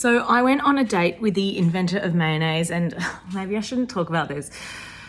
So I went on a date with the inventor of mayonnaise, and maybe I shouldn't talk about this.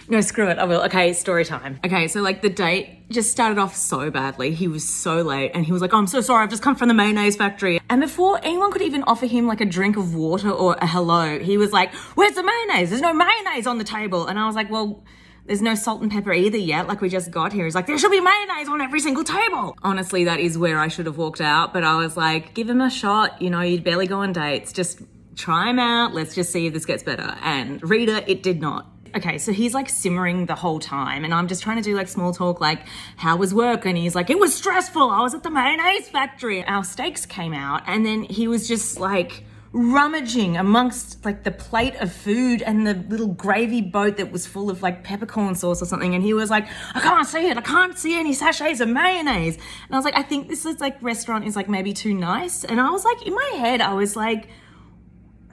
No, screw it, I will. Okay, story time. Okay, so like the date just started off so badly. He was so late and he was like, oh, I'm so sorry, I've just come from the mayonnaise factory. And before anyone could even offer him like a drink of water or a hello, he was like, where's the mayonnaise? There's no mayonnaise on the table. And I was like, well, there's no salt and pepper either yet, like we just got here. He's like, there should be mayonnaise on every single table. Honestly, that is where I should have walked out, but I was like, give him a shot. You know, you'd barely go on dates. Just try him out. Let's just see if this gets better. And reader, it did not. Okay, so he's like simmering the whole time and I'm just trying to do like small talk, like, how was work? And he's like, it was stressful. I was at the mayonnaise factory. Our steaks came out and then he was just like rummaging amongst like the plate of food and the little gravy boat that was full of like peppercorn sauce or something. And he was like, I can't see it. I can't see any sachets of mayonnaise. And I was like, I think this is like restaurant is like maybe too nice. And I was like, in my head, I was like,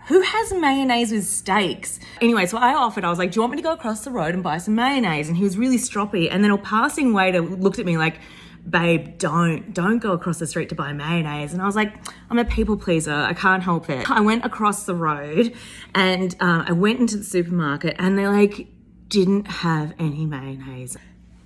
who has mayonnaise with steaks? Anyway, so I offered, I was like, do you want me to go across the road and buy some mayonnaise? And he was really stroppy. And then a passing waiter looked at me like, babe, don't go across the street to buy mayonnaise. And I was like, I'm a people pleaser. I can't help it. I went across the road and I went into the supermarket and they like didn't have any mayonnaise.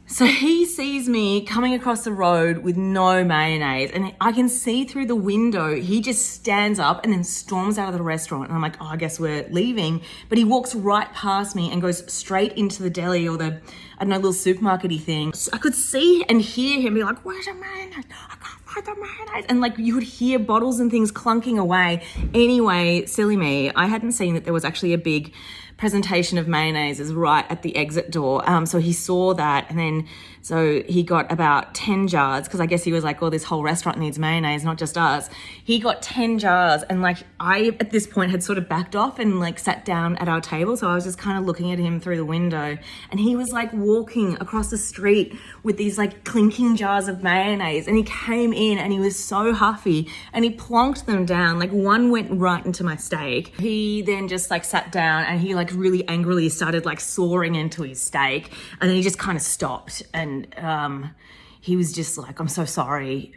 So he sees me coming across the road with no mayonnaise and I can see through the window, he just stands up and then storms out of the restaurant. And I'm like, oh, I guess we're leaving. But he walks right past me and goes straight into the deli or the, I don't know, little supermarket-y thing. So I could see and hear him be like, where's the mayonnaise? I can't find the mayonnaise. And like you would hear bottles and things clunking away. Anyway, silly me, I hadn't seen that there was actually a big presentation of mayonnaise is right at the exit door. So he saw that and then so he got about 10 jars because I guess he was like, oh, this whole restaurant needs mayonnaise, not just us. He got 10 jars and like I at this point had sort of backed off and like sat down at our table. So I was just kind of looking at him through the window and he was like walking across the street with these like clinking jars of mayonnaise and he came in and he was so huffy and he plonked them down. Like one went right into my steak. He then just like sat down and he like really angrily started like sawing into his steak and then he just kind of stopped and he was just like, I'm so sorry.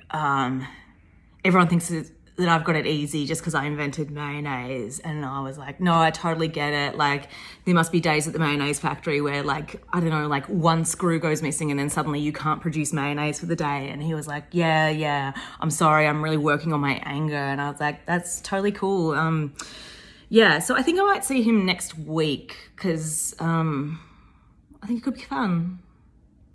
Everyone thinks that I've got it easy just because I invented mayonnaise. And I was like, no, I totally get it. Like there must be days at the mayonnaise factory where like, I don't know, like one screw goes missing and then suddenly you can't produce mayonnaise for the day. And he was like, yeah, I'm sorry. I'm really working on my anger. And I was like, that's totally cool. Yeah, so I think I might see him next week because I think it could be fun.